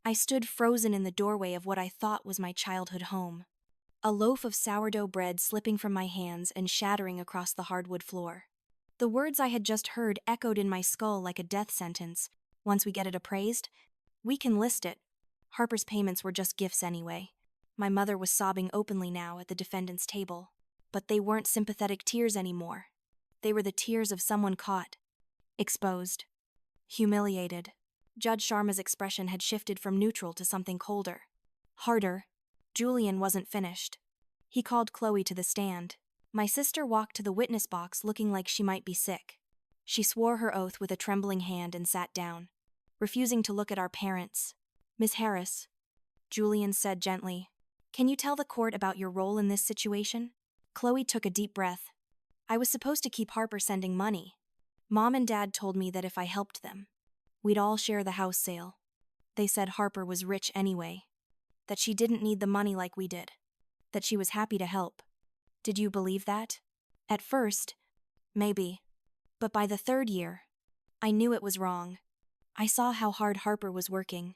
I stood frozen in the doorway of what I thought was my childhood home. A loaf of sourdough bread slipping from my hands and shattering across the hardwood floor. The words I had just heard echoed in my skull like a death sentence. Once we get it appraised, we can list it. Harper's payments were just gifts anyway. My mother was sobbing openly now at the defendant's table. But they weren't sympathetic tears anymore. They were the tears of someone caught, exposed, humiliated. Judge Sharma's expression had shifted from neutral to something colder. Harder. Julian wasn't finished. He called Chloe to the stand. My sister walked to the witness box looking like she might be sick. She swore her oath with a trembling hand and sat down, refusing to look at our parents. "Miss Harris," Julian said gently, "can you tell the court about your role in this situation?" Chloe took a deep breath. "I was supposed to keep Harper sending money. Mom and Dad told me that if I helped them, we'd all share the house sale. They said Harper was rich anyway, that she didn't need the money like we did, that she was happy to help. Did you believe that?" "At first, maybe. But by the third year, I knew it was wrong. I saw how hard Harper was working.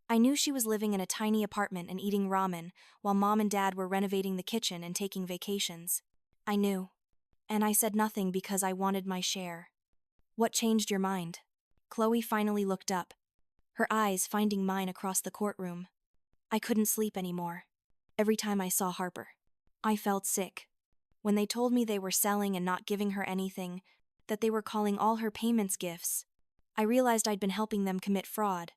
I knew she was living in a tiny apartment and eating ramen while Mom and Dad were renovating the kitchen and taking vacations. I knew. And I said nothing because I wanted my share." "What changed your mind?" Chloe finally looked up, her eyes finding mine across the courtroom. "I couldn't sleep anymore. Every time I saw Harper, I felt sick. When they told me they were selling and not giving her anything, that they were calling all her payments gifts, I realized I'd been helping them commit fraud.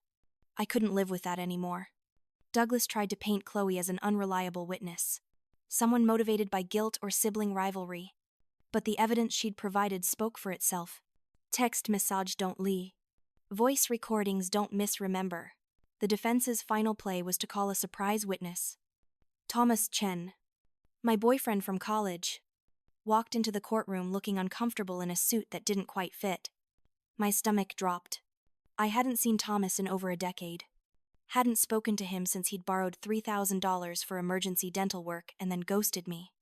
I couldn't live with that anymore." Douglas tried to paint Chloe as an unreliable witness, someone motivated by guilt or sibling rivalry. But the evidence she'd provided spoke for itself. Text message don't lie. Voice recordings don't misremember. The defense's final play was to call a surprise witness. Thomas Chen, my boyfriend from college, walked into the courtroom looking uncomfortable in a suit that didn't quite fit. My stomach dropped. I hadn't seen Thomas in over a decade. Hadn't spoken to him since he'd borrowed $3,000 for emergency dental work and then ghosted me.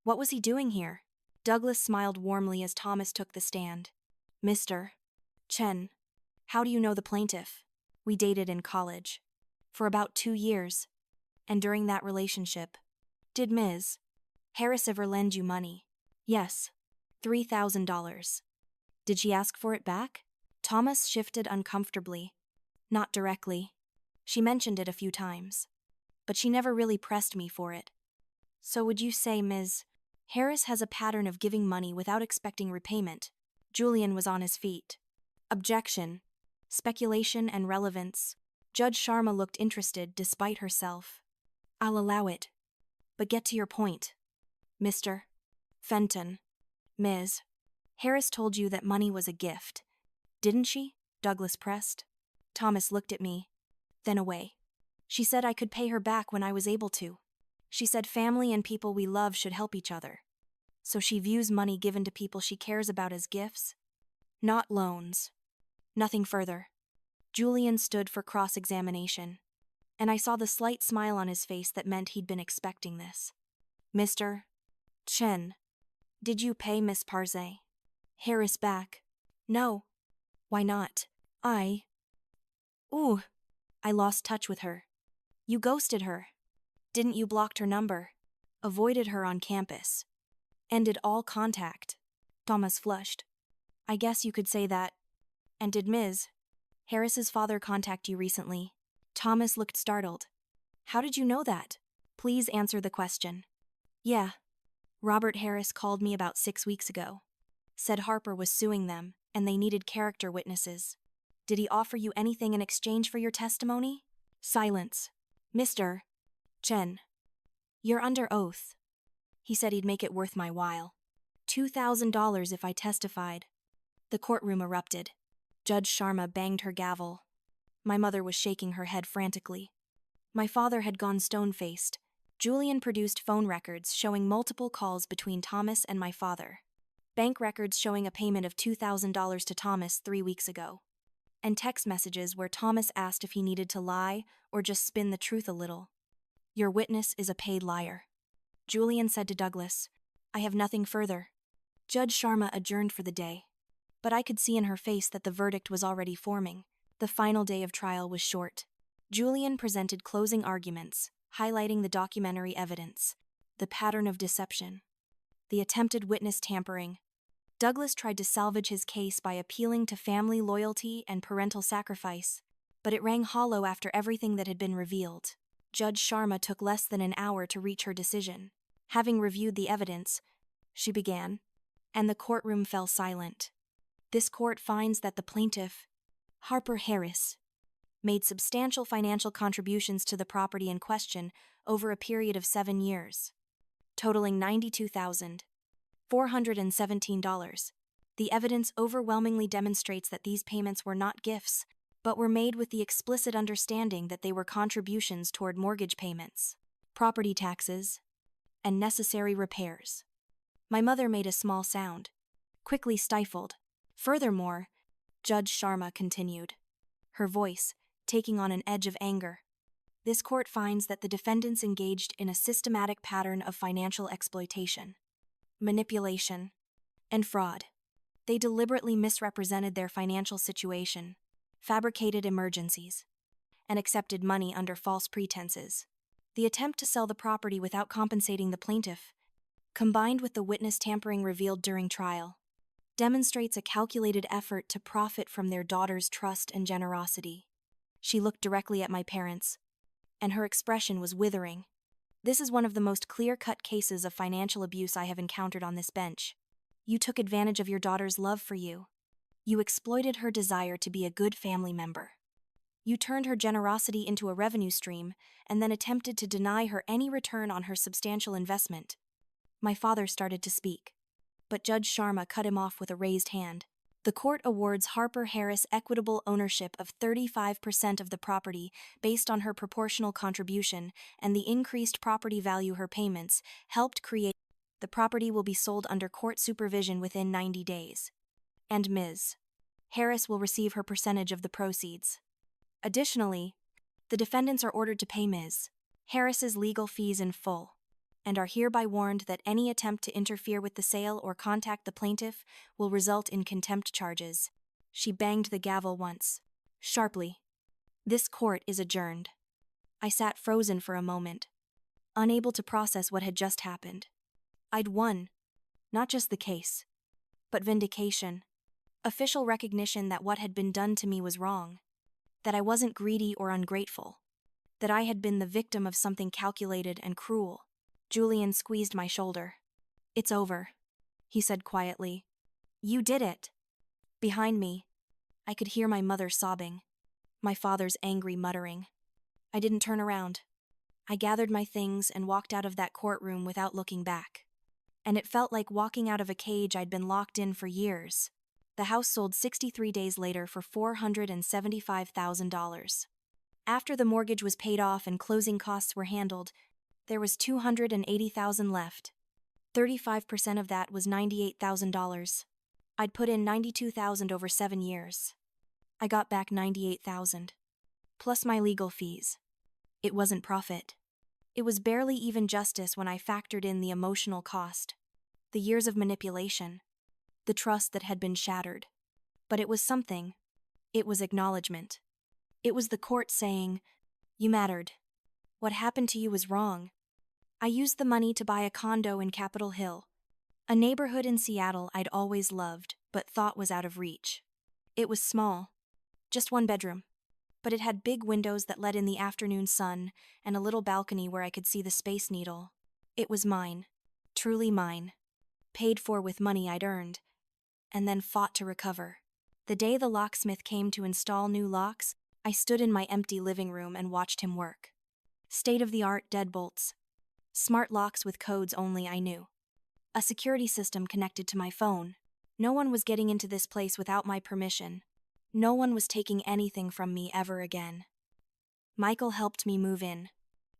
What was he doing here? Douglas smiled warmly as Thomas took the stand. "Mr. Chen, how do you know the plaintiff?" "We dated in college. For about 2 years. And during that relationship, did Ms. Harris ever lend you money?" "Yes. $3,000. Did she ask for it back?" Thomas shifted uncomfortably. "Not directly. She mentioned it a few times. But she never really pressed me for it." "So would you say Ms. Harris has a pattern of giving money without expecting repayment?" Julian was on his feet. "Objection. Speculation and relevance." Judge Sharma looked interested despite herself. "I'll allow it. But get to your point. Mr. Fenton, Ms. Harris told you that money was a gift, didn't she?" Douglas pressed. Thomas looked at me, then away. "She said I could pay her back when I was able to. She said family and people we love should help each other. So she views money given to people she cares about as gifts, not loans." Nothing further. Julian stood for cross-examination, and I saw the slight smile on his face that meant he'd been expecting this. "Mr. Chen, did you pay Miss Parze Harris back?" "No." "Why not?" "Ooh, I lost touch with her." "You ghosted her. Didn't you blocked her number? Avoided her on campus? Ended all contact?" Thomas flushed. "I guess you could say that. And did Ms. Harris's father contact you recently?" Thomas looked startled. "How did you know that? Please answer the question." "Yeah. Robert Harris called me about 6 weeks ago. Said Harper was suing them, and they needed character witnesses." "Did he offer you anything in exchange for your testimony?" Silence. "Mr. Chen, you're under oath." He said he'd make it worth my while. $2,000 if I testified. The courtroom erupted. Judge Sharma banged her gavel. My mother was shaking her head frantically. My father had gone stone-faced. Julian produced phone records showing multiple calls between Thomas and my father. Bank records showing a payment of $2,000 to Thomas 3 weeks ago. And text messages where Thomas asked if he needed to lie or just spin the truth a little. "Your witness is a paid liar," Julian said to Douglas. "I have nothing further." Judge Sharma adjourned for the day. But I could see in her face that the verdict was already forming. The final day of trial was short. Julian presented closing arguments, highlighting the documentary evidence, the pattern of deception, the attempted witness tampering. Douglas tried to salvage his case by appealing to family loyalty and parental sacrifice, but it rang hollow after everything that had been revealed. Judge Sharma took less than an hour to reach her decision. Having reviewed the evidence, she began, and the courtroom fell silent. This court finds that the plaintiff, Harper Harris, made substantial financial contributions to the property in question over a period of 7 years, totaling $92,417. The evidence overwhelmingly demonstrates that these payments were not gifts, but were made with the explicit understanding that they were contributions toward mortgage payments, property taxes, and necessary repairs. My mother made a small sound, quickly stifled. Furthermore, Judge Sharma continued, her voice taking on an edge of anger. This court finds that the defendants engaged in a systematic pattern of financial exploitation, manipulation, and fraud. They deliberately misrepresented their financial situation, fabricated emergencies, and accepted money under false pretenses. The attempt to sell the property without compensating the plaintiff, combined with the witness tampering revealed during trial, demonstrates a calculated effort to profit from their daughter's trust and generosity. She looked directly at my parents, and her expression was withering. This is one of the most clear-cut cases of financial abuse I have encountered on this bench. You took advantage of your daughter's love for you. You exploited her desire to be a good family member. You turned her generosity into a revenue stream and then attempted to deny her any return on her substantial investment. My father started to speak, but Judge Sharma cut him off with a raised hand. The court awards Harper Harris equitable ownership of 35% of the property based on her proportional contribution and the increased property value her payments helped create. The property will be sold under court supervision within 90 days. And Ms. Harris will receive her percentage of the proceeds. Additionally, the defendants are ordered to pay Ms. Harris's legal fees in full, and are hereby warned that any attempt to interfere with the sale or contact the plaintiff will result in contempt charges. She banged the gavel once, sharply. This court is adjourned. I sat frozen for a moment, unable to process what had just happened. I'd won, not just the case, but vindication. Official recognition that what had been done to me was wrong, that I wasn't greedy or ungrateful, that I had been the victim of something calculated and cruel. Julian squeezed my shoulder. It's over, he said quietly. You did it. Behind me, I could hear my mother sobbing, my father's angry muttering. I didn't turn around. I gathered my things and walked out of that courtroom without looking back. And it felt like walking out of a cage I'd been locked in for years. The house sold 63 days later for $475,000. After the mortgage was paid off and closing costs were handled, there was $280,000 left. 35% of that was $98,000. I'd put in $92,000 over 7 years. I got back $98,000, plus my legal fees. It wasn't profit. It was barely even justice when I factored in the emotional cost, the years of manipulation, the trust that had been shattered. But it was something. It was acknowledgement. It was the court saying, "You mattered. What happened to you was wrong." I used the money to buy a condo in Capitol Hill, a neighborhood in Seattle I'd always loved but thought was out of reach. It was small, just 1 bedroom, but it had big windows that let in the afternoon sun and a little balcony where I could see the Space Needle. It was mine, truly mine, paid for with money I'd earned, and then fought to recover. The day the locksmith came to install new locks, I stood in my empty living room and watched him work. State-of-the-art deadbolts. Smart locks with codes only I knew. A security system connected to my phone. No one was getting into this place without my permission. No one was taking anything from me ever again. Michael helped me move in,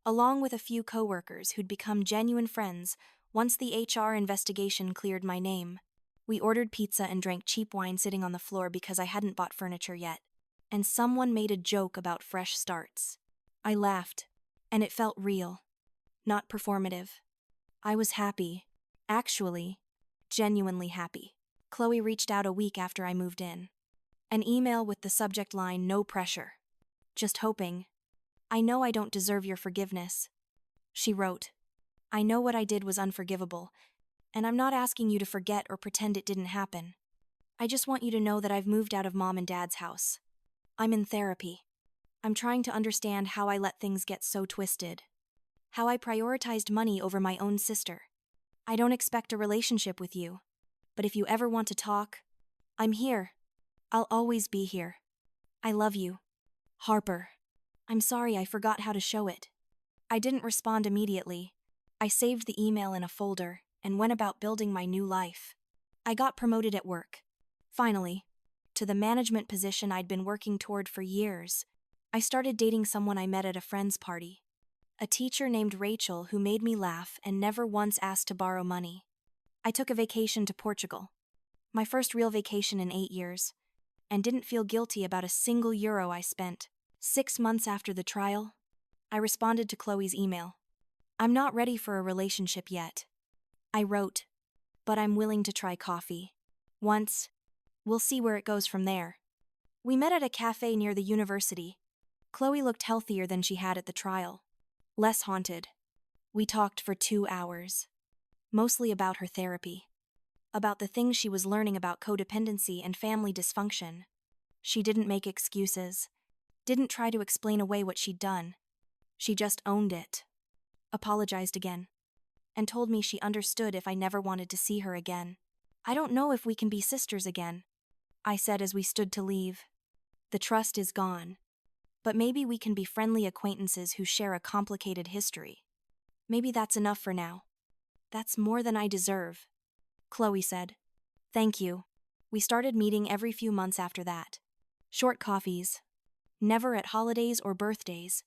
along with a few coworkers who'd become genuine friends once the HR investigation cleared my name. We ordered pizza and drank cheap wine sitting on the floor because I hadn't bought furniture yet, and someone made a joke about fresh starts. I laughed, and it felt real. Not performative. I was happy. Actually, genuinely happy. Chloe reached out a week after I moved in. An email with the subject line, "No pressure." Just hoping, I know I don't deserve your forgiveness. She wrote, I know what I did was unforgivable, and I'm not asking you to forget or pretend it didn't happen. I just want you to know that I've moved out of Mom and Dad's house. I'm in therapy. I'm trying to understand how I let things get so twisted. How I prioritized money over my own sister. I don't expect a relationship with you, but if you ever want to talk, I'm here. I'll always be here. I love you. Harper. I'm sorry I forgot how to show it. I didn't respond immediately. I saved the email in a folder and went about building my new life. I got promoted at work. Finally, to the management position I'd been working toward for years. I started dating someone I met at a friend's party. A teacher named Rachel who made me laugh and never once asked to borrow money. I took a vacation to Portugal. My first real vacation in 8 years. And didn't feel guilty about a single euro I spent. 6 months after the trial, I responded to Chloe's email. I'm not ready for a relationship yet. I wrote, but I'm willing to try coffee. Once. We'll see where it goes from there. We met at a cafe near the university. Chloe looked healthier than she had at the trial. Less haunted. We talked for 2 hours. Mostly about her therapy. About the things she was learning about codependency and family dysfunction. She didn't make excuses. Didn't try to explain away what she'd done. She just owned it. Apologized again. And told me she understood if I never wanted to see her again. I don't know if we can be sisters again, I said as we stood to leave. The trust is gone. But maybe we can be friendly acquaintances who share a complicated history. Maybe that's enough for now. That's more than I deserve. Chloe said. Thank you. We started meeting every few months after that. Short coffees. Never at holidays or birthdays.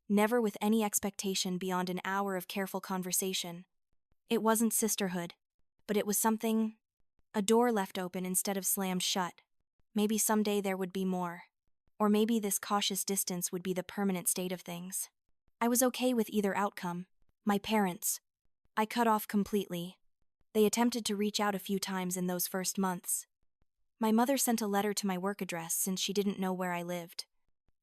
Never with any expectation beyond an hour of careful conversation. It wasn't sisterhood, but it was something, a door left open instead of slammed shut. Maybe someday there would be more. Or maybe this cautious distance would be the permanent state of things. I was okay with either outcome. My parents. I cut off completely. They attempted to reach out a few times in those first months. My mother sent a letter to my work address since she didn't know where I lived.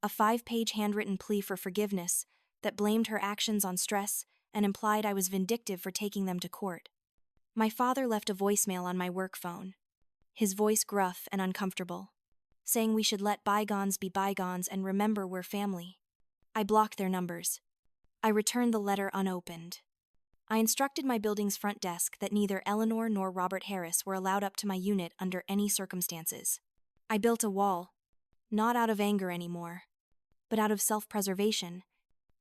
A 5-page handwritten plea for forgiveness that blamed her actions on stress and implied I was vindictive for taking them to court. My father left a voicemail on my work phone. His voice gruff and uncomfortable, saying we should let bygones be bygones and remember we're family. I blocked their numbers. I returned the letter unopened. I instructed my building's front desk that neither Eleanor nor Robert Harris were allowed up to my unit under any circumstances. I built a wall, not out of anger anymore, but out of self-preservation.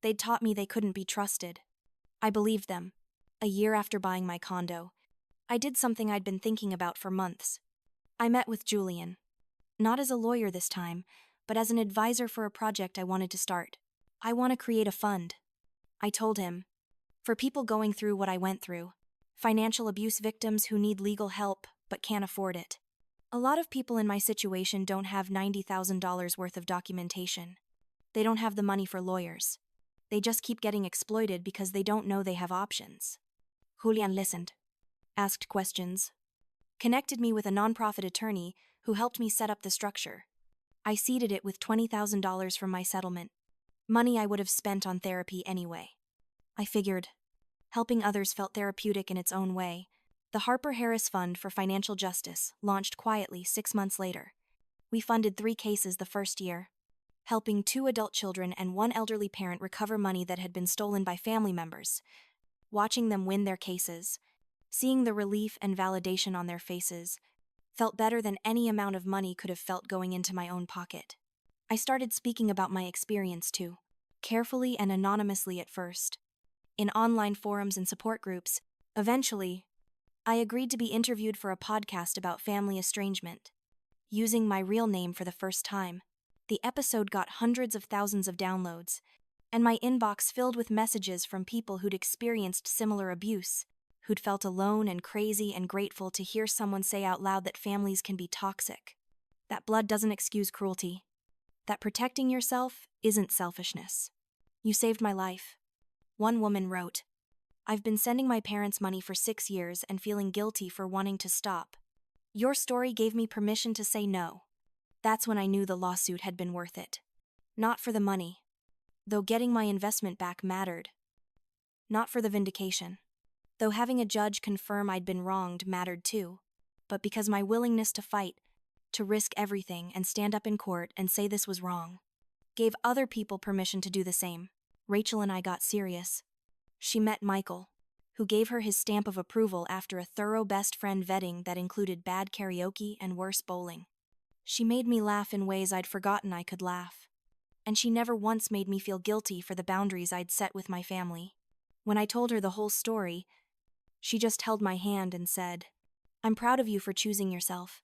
They'd taught me they couldn't be trusted. I believed them. A year after buying my condo, I did something I'd been thinking about for months. I met with Julian. Not as a lawyer this time, but as an advisor for a project I wanted to start. I want to create a fund. I told him, for people going through what I went through, financial abuse victims who need legal help but can't afford it. A lot of people in my situation don't have $90,000 worth of documentation. They don't have the money for lawyers. They just keep getting exploited because they don't know they have options. Julian listened, asked questions, connected me with a nonprofit attorney who helped me set up the structure. I seeded it with $20,000 from my settlement, money I would have spent on therapy anyway. I figured, helping others felt therapeutic in its own way. The Harper Harris Fund for Financial Justice launched quietly 6 months later. We funded 3 cases the first year, helping 2 adult children and 1 elderly parent recover money that had been stolen by family members. Watching them win their cases, seeing the relief and validation on their faces, felt better than any amount of money could have felt going into my own pocket. I started speaking about my experience too, carefully and anonymously at first. In online forums and support groups, eventually, I agreed to be interviewed for a podcast about family estrangement. Using my real name for the first time, the episode got hundreds of thousands of downloads, and my inbox filled with messages from people who'd experienced similar abuse, who'd felt alone and crazy and grateful to hear someone say out loud that families can be toxic, that blood doesn't excuse cruelty, that protecting yourself isn't selfishness. You saved my life. One woman wrote, I've been sending my parents money for 6 years and feeling guilty for wanting to stop. Your story gave me permission to say no. That's when I knew the lawsuit had been worth it. Not for the money, though getting my investment back mattered. Not for the vindication. Though having a judge confirm I'd been wronged mattered too, but because my willingness to fight, to risk everything and stand up in court and say this was wrong, gave other people permission to do the same. Rachel and I got serious. She met Michael, who gave her his stamp of approval after a thorough best friend vetting that included bad karaoke and worse bowling. She made me laugh in ways I'd forgotten I could laugh. And she never once made me feel guilty for the boundaries I'd set with my family. When I told her the whole story, she just held my hand and said, "I'm proud of you for choosing yourself."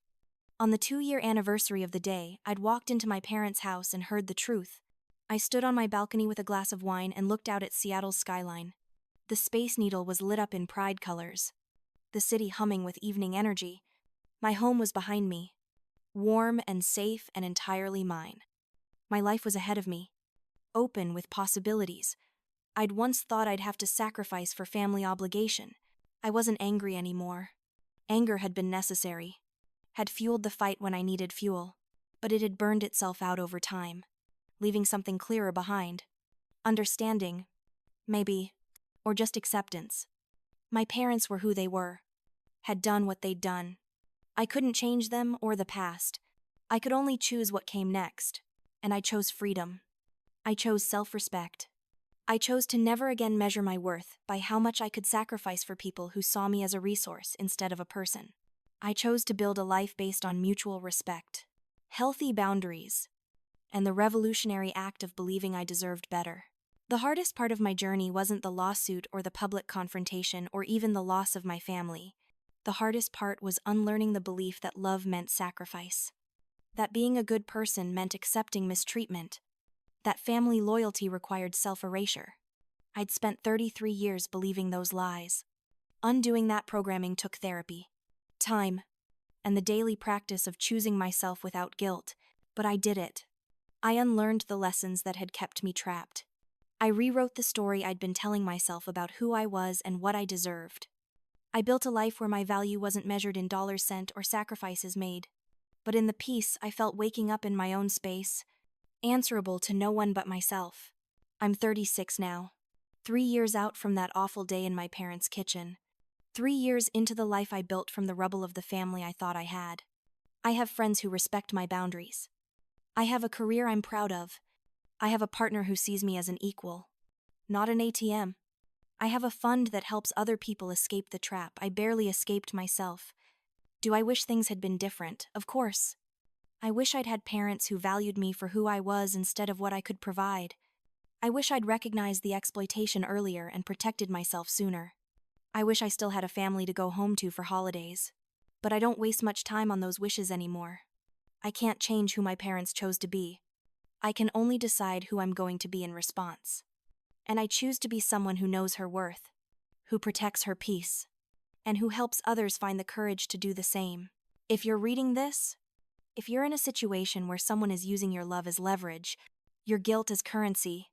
On the 2-year anniversary of the day, I'd walked into my parents' house and heard the truth. I stood on my balcony with a glass of wine and looked out at Seattle's skyline. The Space Needle was lit up in pride colors, the city humming with evening energy. My home was behind me, warm and safe and entirely mine. My life was ahead of me, open with possibilities. I'd once thought I'd have to sacrifice for family obligation. I wasn't angry anymore. Anger had been necessary, had fueled the fight when I needed fuel, but it had burned itself out over time, leaving something clearer behind. Understanding, maybe, or just acceptance. My parents were who they were, had done what they'd done. I couldn't change them or the past. I could only choose what came next, and I chose freedom. I chose self-respect. I chose to never again measure my worth by how much I could sacrifice for people who saw me as a resource instead of a person. I chose to build a life based on mutual respect, healthy boundaries, and the revolutionary act of believing I deserved better. The hardest part of my journey wasn't the lawsuit or the public confrontation or even the loss of my family. The hardest part was unlearning the belief that love meant sacrifice, that being a good person meant accepting mistreatment, that family loyalty required self-erasure. I'd spent 33 years believing those lies. Undoing that programming took therapy, time, and the daily practice of choosing myself without guilt, but I did it. I unlearned the lessons that had kept me trapped. I rewrote the story I'd been telling myself about who I was and what I deserved. I built a life where my value wasn't measured in dollars sent or sacrifices made, but in the peace I felt waking up in my own space, answerable to no one but myself. I'm 36 now, 3 years out from that awful day in my parents' kitchen, 3 years into the life I built from the rubble of the family I thought I had. I have friends who respect my boundaries. I have a career I'm proud of. I have a partner who sees me as an equal, not an ATM. I have a fund that helps other people escape the trap I barely escaped myself. Do I wish things had been different? Of course. I wish I'd had parents who valued me for who I was instead of what I could provide. I wish I'd recognized the exploitation earlier and protected myself sooner. I wish I still had a family to go home to for holidays. But I don't waste much time on those wishes anymore. I can't change who my parents chose to be. I can only decide who I'm going to be in response. And I choose to be someone who knows her worth, who protects her peace, and who helps others find the courage to do the same. If you're reading this, if you're in a situation where someone is using your love as leverage, your guilt as currency,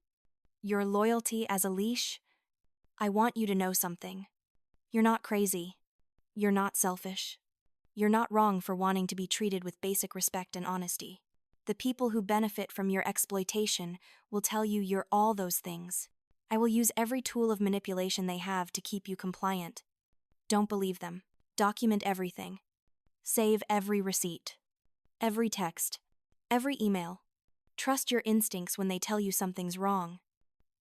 your loyalty as a leash, I want you to know something. You're not crazy. You're not selfish. You're not wrong for wanting to be treated with basic respect and honesty. The people who benefit from your exploitation will tell you you're all those things. I will use every tool of manipulation they have to keep you compliant. Don't believe them. Document everything. Save every receipt, every text, every email. Trust your instincts when they tell you something's wrong.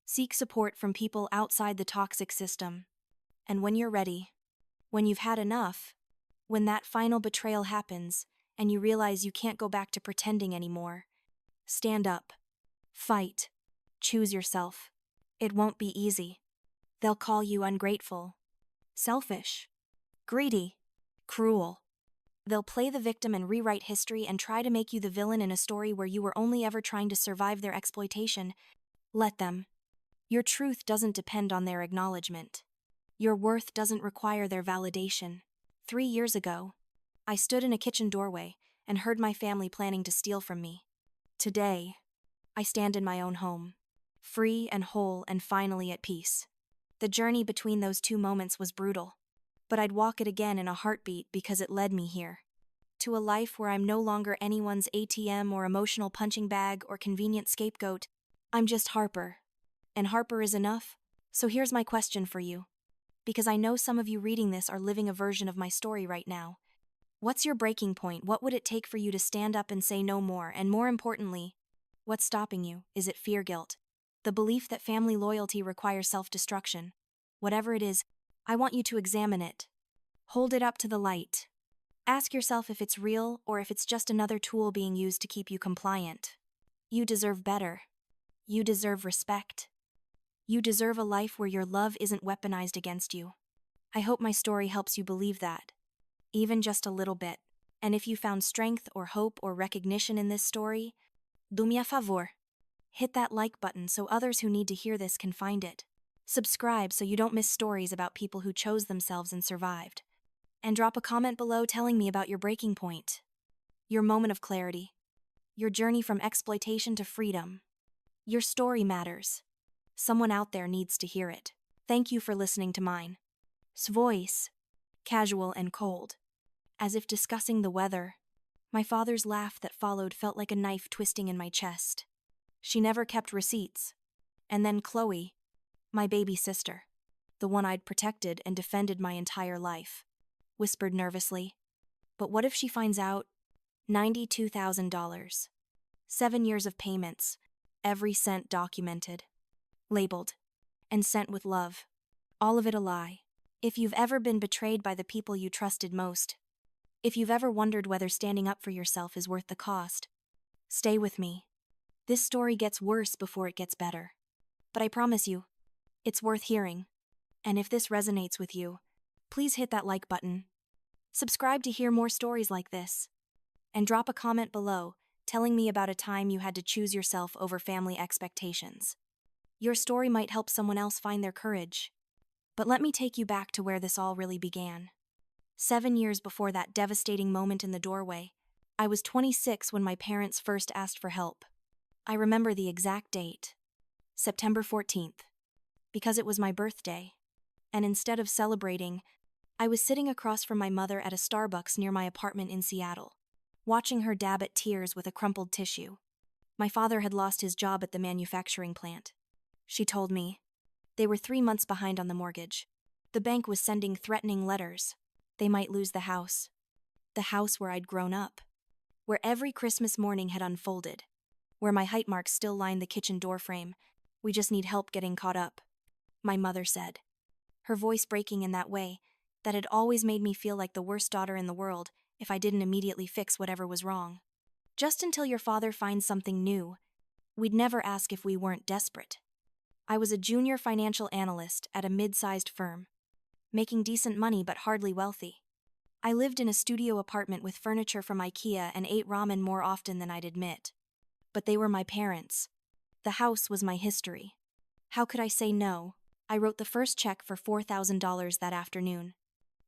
Seek support from people outside the toxic system. And when you're ready, when you've had enough, when that final betrayal happens and you realize you can't go back to pretending anymore, stand up. Fight. Choose yourself. It won't be easy. They'll call you ungrateful, selfish, greedy, cruel. They'll play the victim and rewrite history and try to make you the villain in a story where you were only ever trying to survive their exploitation. Let them. Your truth doesn't depend on their acknowledgement. Your worth doesn't require their validation. 3 years ago, I stood in a kitchen doorway and heard my family planning to steal from me. Today, I stand in my own home, free and whole and finally at peace. The journey between those two moments was brutal, but I'd walk it again in a heartbeat because it led me here. To a life where I'm no longer anyone's ATM or emotional punching bag or convenient scapegoat. I'm just Harper. And Harper is enough? So here's my question for you. Because I know some of you reading this are living a version of my story right now. What's your breaking point? What would it take for you to stand up and say no more? And more importantly, what's stopping you? Is it fear, guilt? The belief that family loyalty requires self-destruction? Whatever it is, I want you to examine it. Hold it up to the light. Ask yourself if it's real or if it's just another tool being used to keep you compliant. You deserve better. You deserve respect. You deserve a life where your love isn't weaponized against you. I hope my story helps you believe that, even just a little bit. And if you found strength or hope or recognition in this story, do me a favor. Hit that like button so others who need to hear this can find it. Subscribe so you don't miss stories about people who chose themselves and survived. And drop a comment below telling me about your breaking point, your moment of clarity, your journey from exploitation to freedom. Your story matters. Someone out there needs to hear it. Thank you for listening to mine. Voice, casual and cold, as if discussing the weather. My father's laugh that followed felt like a knife twisting in my chest. She never kept receipts. And then Chloe, my baby sister, the one I'd protected and defended my entire life, whispered nervously. But what if she finds out? $92,000. 7 years of payments, every cent documented, labeled, and sent with love. All of it a lie. If you've ever been betrayed by the people you trusted most, if you've ever wondered whether standing up for yourself is worth the cost, stay with me. This story gets worse before it gets better. But I promise you, it's worth hearing. And if this resonates with you, please hit that like button. Subscribe to hear more stories like this. And drop a comment below telling me about a time you had to choose yourself over family expectations. Your story might help someone else find their courage. But let me take you back to where this all really began. 7 years before that devastating moment in the doorway, I was 26 when my parents first asked for help. I remember the exact date, September 14th, because it was my birthday. And instead of celebrating, I was sitting across from my mother at a Starbucks near my apartment in Seattle, watching her dab at tears with a crumpled tissue. My father had lost his job at the manufacturing plant. She told me. They were 3 months behind on the mortgage. The bank was sending threatening letters. They might lose the house. The house where I'd grown up. Where every Christmas morning had unfolded. Where my height marks still lined the kitchen doorframe. We just need help getting caught up, my mother said. Her voice breaking in that way that had always made me feel like the worst daughter in the world if I didn't immediately fix whatever was wrong. Just until your father finds something new, we'd never ask if we weren't desperate. I was a junior financial analyst at a mid-sized firm, making decent money but hardly wealthy. I lived in a studio apartment with furniture from IKEA and ate ramen more often than I'd admit. But they were my parents. The house was my history. How could I say no? I wrote the first check for $4,000 that afternoon.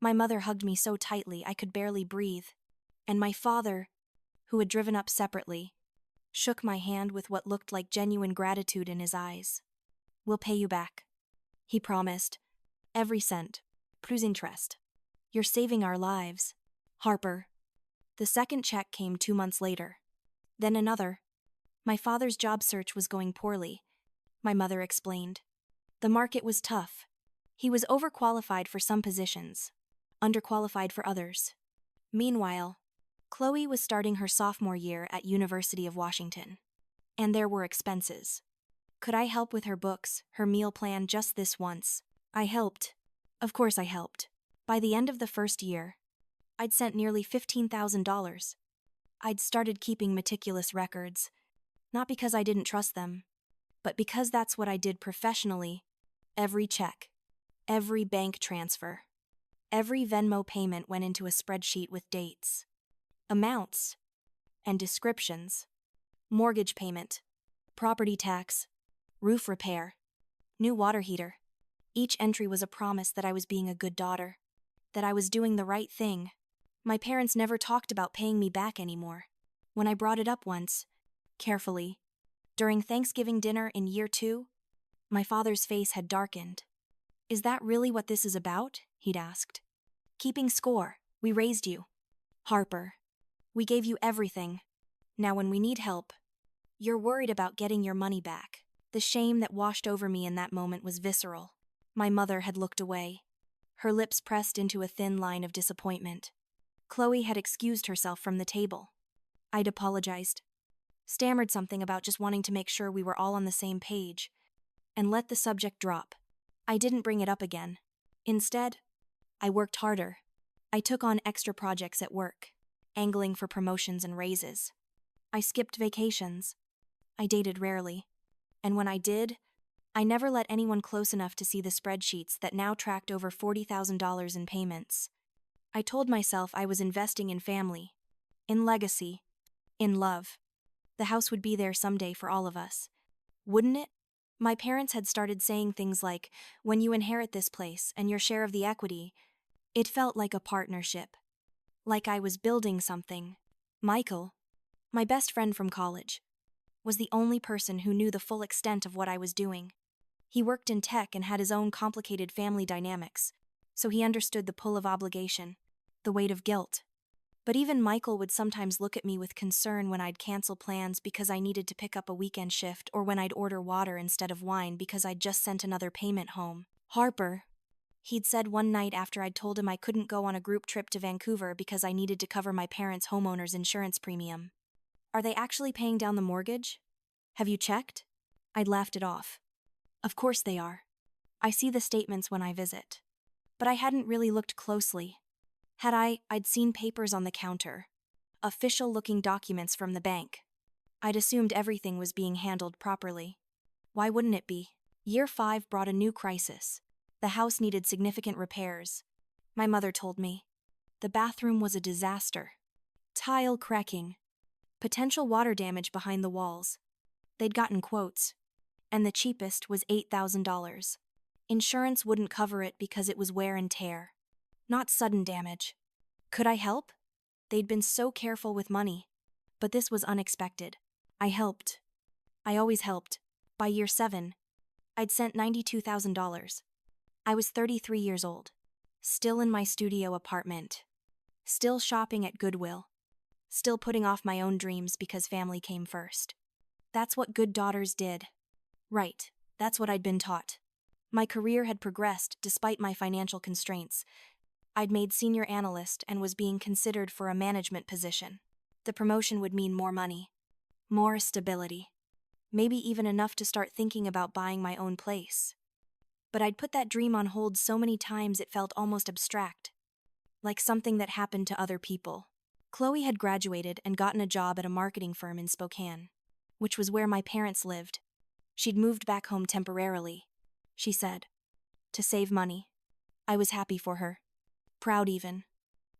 My mother hugged me so tightly I could barely breathe. And my father, who had driven up separately, shook my hand with what looked like genuine gratitude in his eyes. We'll pay you back, he promised. Every cent, plus interest. You're saving our lives, Harper. The second check came 2 months later. Then another. My father's job search was going poorly, my mother explained. The market was tough. He was overqualified for some positions, underqualified for others. Meanwhile, Chloe was starting her sophomore year at University of Washington. And there were expenses. Could I help with her books, her meal plan just this once? I helped. Of course I helped. By the end of the first year, I'd sent nearly $15,000. I'd started keeping meticulous records, not because I didn't trust them, but because that's what I did professionally. Every check, every bank transfer, every Venmo payment went into a spreadsheet with dates, amounts, and descriptions. Mortgage payment, property tax, roof repair, new water heater. Each entry was a promise that I was being a good daughter, that I was doing the right thing. My parents never talked about paying me back anymore. When I brought it up once, carefully, during Thanksgiving dinner in year 2, my father's face had darkened. Is that really what this is about? He'd asked. Keeping score. We raised you, Harper. We gave you everything. Now when we need help, you're worried about getting your money back. The shame that washed over me in that moment was visceral. My mother had looked away, her lips pressed into a thin line of disappointment. Chloe had excused herself from the table. I'd apologized, stammered something about just wanting to make sure we were all on the same page, and let the subject drop. I didn't bring it up again. Instead, I worked harder. I took on extra projects at work, angling for promotions and raises. I skipped vacations. I dated rarely. And when I did, I never let anyone close enough to see the spreadsheets that now tracked over $40,000 in payments. I told myself I was investing in family, in legacy, in love. The house would be there someday for all of us. Wouldn't it? My parents had started saying things like, when you inherit this place and your share of the equity, it felt like a partnership. Like I was building something. Michael, my best friend from college, was the only person who knew the full extent of what I was doing. He worked in tech and had his own complicated family dynamics, so he understood the pull of obligation, the weight of guilt. But even Michael would sometimes look at me with concern when I'd cancel plans because I needed to pick up a weekend shift, or when I'd order water instead of wine because I'd just sent another payment home. Harper, he'd said one night after I'd told him I couldn't go on a group trip to Vancouver because I needed to cover my parents' homeowner's insurance premium. Are they actually paying down the mortgage? Have you checked? I'd laughed it off. Of course they are. I see the statements when I visit. But I hadn't really looked closely. Had I'd seen papers on the counter. Official-looking documents from the bank. I'd assumed everything was being handled properly. Why wouldn't it be? Year 5 brought a new crisis. The house needed significant repairs. My mother told me. The bathroom was a disaster. Tile cracking. Potential water damage behind the walls. They'd gotten quotes. And the cheapest was $8,000. Insurance wouldn't cover it because it was wear and tear. Not sudden damage. Could I help? They'd been so careful with money. But this was unexpected. I helped. I always helped. By year 7, I'd sent $92,000. I was 33 years old. Still in my studio apartment. Still shopping at Goodwill. Still putting off my own dreams because family came first. That's what good daughters did. Right, that's what I'd been taught. My career had progressed despite my financial constraints. I'd made senior analyst and was being considered for a management position. The promotion would mean more money, more stability, maybe even enough to start thinking about buying my own place. But I'd put that dream on hold so many times it felt almost abstract, like something that happened to other people. Chloe had graduated and gotten a job at a marketing firm in Spokane, which was where my parents lived. She'd moved back home temporarily, she said, to save money. I was happy for her. Proud even.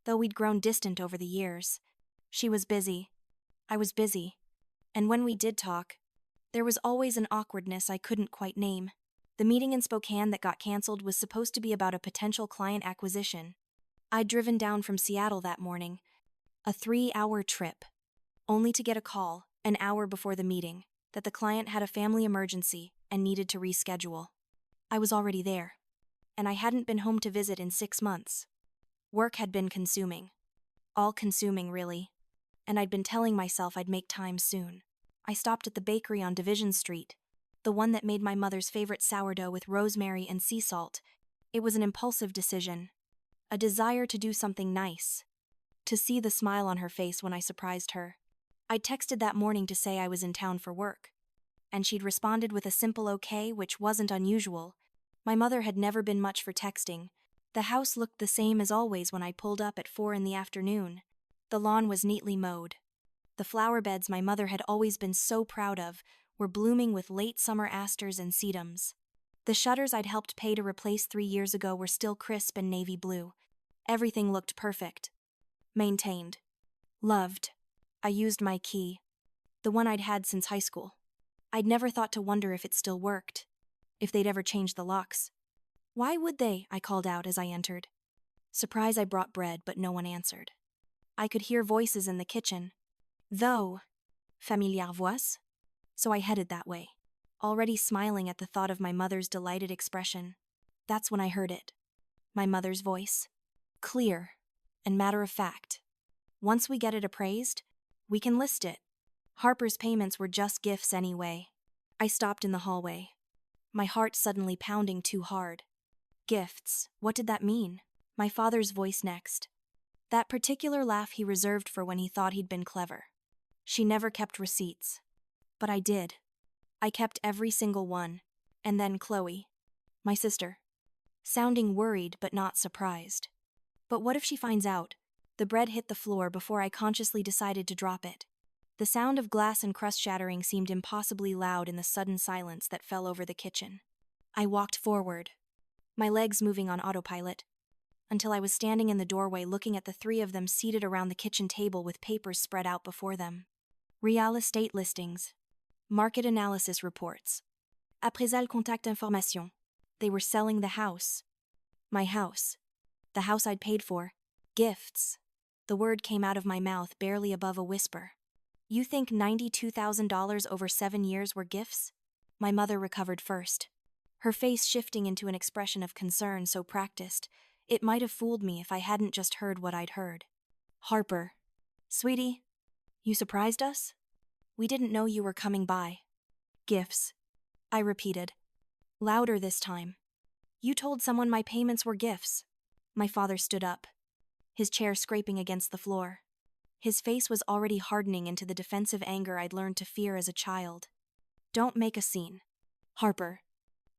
Though we'd grown distant over the years. She was busy. I was busy. And when we did talk, there was always an awkwardness I couldn't quite name. The meeting in Spokane that got canceled was supposed to be about a potential client acquisition. I'd driven down from Seattle that morning, a 3-hour trip, only to get a call, an hour before the meeting, that the client had a family emergency and needed to reschedule. I was already there, and I hadn't been home to visit in 6 months. Work had been consuming. All-consuming, really. And I'd been telling myself I'd make time soon. I stopped at the bakery on Division Street, the one that made my mother's favorite sourdough with rosemary and sea salt. It was an impulsive decision, a desire to do something nice, to see the smile on her face when I surprised her. I'd texted that morning to say I was in town for work, and she'd responded with a simple okay, which wasn't unusual. My mother had never been much for texting. The house looked the same as always when I pulled up at 4 in the afternoon. The lawn was neatly mowed. The flower beds my mother had always been so proud of were blooming with late summer asters and sedums. The shutters I'd helped pay to replace 3 years ago were still crisp and navy blue. Everything looked perfect. Maintained. Loved. I used my key. The one I'd had since high school. I'd never thought to wonder if it still worked. If they'd ever changed the locks. Why would they? I called out as I entered. Surprise, I brought bread, but no one answered. I could hear voices in the kitchen. Though, familiar voix? So I headed that way, already smiling at the thought of my mother's delighted expression. That's when I heard it. My mother's voice. Clear and matter of fact. Once we get it appraised, we can list it. Harper's payments were just gifts anyway. I stopped in the hallway, my heart suddenly pounding too hard. Gifts, what did that mean? My father's voice next. That particular laugh he reserved for when he thought he'd been clever. She never kept receipts. But I did. I kept every single one. And then Chloe, my sister, sounding worried but not surprised. But what if she finds out? The bread hit the floor before I consciously decided to drop it. The sound of glass and crust shattering seemed impossibly loud in the sudden silence that fell over the kitchen. I walked forward, my legs moving on autopilot, until I was standing in the doorway looking at the three of them seated around the kitchen table with papers spread out before them. Real estate listings. Market analysis reports. Appraisal contact information. They were selling the house. My house. The house I'd paid for. Gifts. The word came out of my mouth barely above a whisper. You think $92,000 over 7 years were gifts? My mother recovered first, her face shifting into an expression of concern so practiced, it might have fooled me if I hadn't just heard what I'd heard. Harper. Sweetie, you surprised us? We didn't know you were coming by. Gifts. I repeated, louder this time. You told someone my payments were gifts. My father stood up, his chair scraping against the floor. His face was already hardening into the defensive anger I'd learned to fear as a child. Don't make a scene. Harper,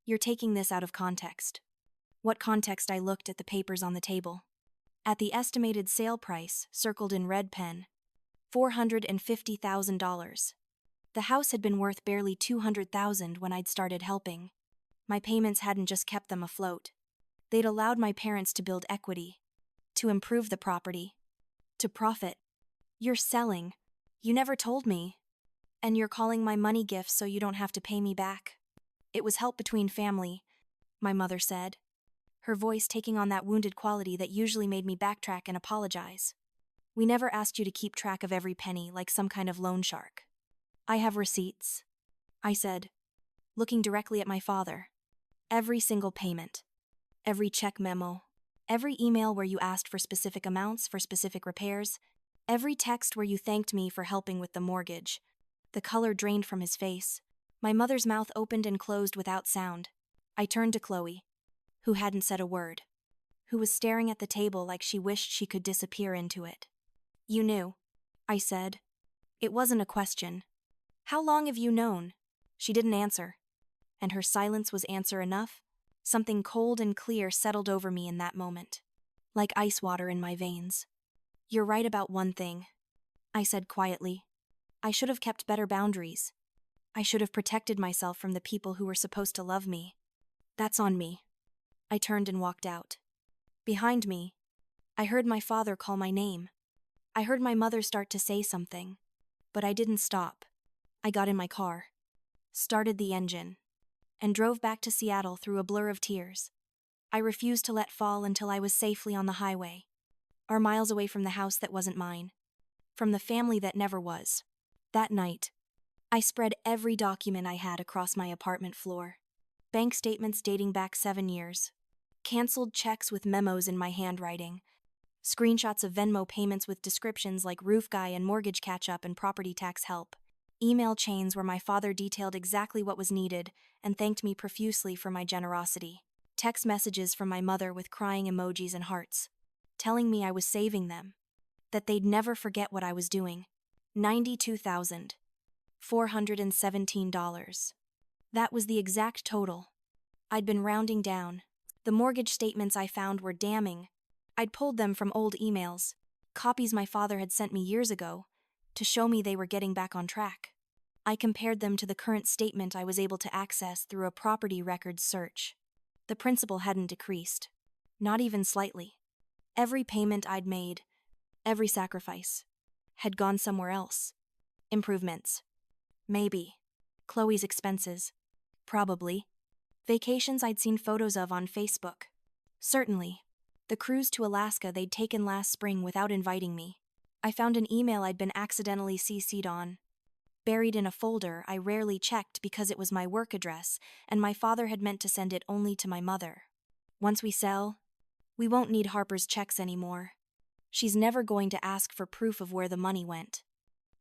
you're taking this out of context. What context? I looked at the papers on the table. At the estimated sale price, circled in red pen, $450,000. The house had been worth barely $200,000 when I'd started helping. My payments hadn't just kept them afloat. They'd allowed my parents to build equity, to improve the property, to profit. You're selling. You never told me. And you're calling my money gifts so you don't have to pay me back. It was help between family, my mother said, her voice taking on that wounded quality that usually made me backtrack and apologize. We never asked you to keep track of every penny like some kind of loan shark. I have receipts, I said, looking directly at my father. Every single payment, every check memo, every email where you asked for specific amounts for specific repairs, every text where you thanked me for helping with the mortgage. The color drained from his face. My mother's mouth opened and closed without sound. I turned to Chloe, who hadn't said a word, who was staring at the table like she wished she could disappear into it. You knew, I said. It wasn't a question. How long have you known? She didn't answer, and her silence was answer enough. Something cold and clear settled over me in that moment, like ice water in my veins. You're right about one thing, I said quietly. I should have kept better boundaries. I should have protected myself from the people who were supposed to love me. That's on me. I turned and walked out. Behind me, I heard my father call my name. I heard my mother start to say something, but I didn't stop. I got in my car, started the engine, and drove back to Seattle through a blur of tears. I refused to let fall until I was safely on the highway, or miles away from the house that wasn't mine, from the family that never was. That night, I spread every document I had across my apartment floor. Bank statements dating back 7 years, canceled checks with memos in my handwriting, screenshots of Venmo payments with descriptions like roof guy and mortgage catch-up and property tax help, email chains where my father detailed exactly what was needed and thanked me profusely for my generosity, text messages from my mother with crying emojis and hearts, telling me I was saving them, that they'd never forget what I was doing. $92,417. That was the exact total. I'd been rounding down. The mortgage statements I found were damning. I'd pulled them from old emails, copies my father had sent me years ago, to show me they were getting back on track. I compared them to the current statement I was able to access through a property records search. The principal hadn't decreased, not even slightly. Every payment I'd made, every sacrifice, had gone somewhere else. Improvements. Maybe. Chloe's expenses. Probably. Vacations I'd seen photos of on Facebook. Certainly. The cruise to Alaska they'd taken last spring without inviting me. I found an email I'd been accidentally CC'd on, buried in a folder I rarely checked because it was my work address, and my father had meant to send it only to my mother. Once we sell, we won't need Harper's checks anymore. She's never going to ask for proof of where the money went.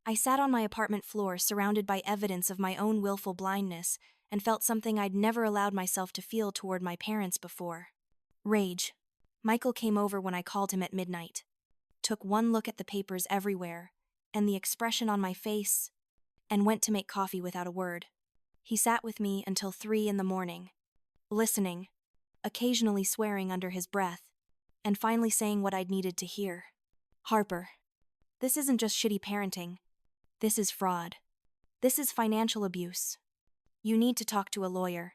I sat on my apartment floor surrounded by evidence of my own willful blindness and felt something I'd never allowed myself to feel toward my parents before. Rage. Michael came over when I called him at midnight, took one look at the papers everywhere, and the expression on my face, and went to make coffee without a word. He sat with me until 3 in the morning, listening, occasionally swearing under his breath, and finally saying what I'd needed to hear. Harper, this isn't just shitty parenting. This is fraud. This is financial abuse. You need to talk to a lawyer.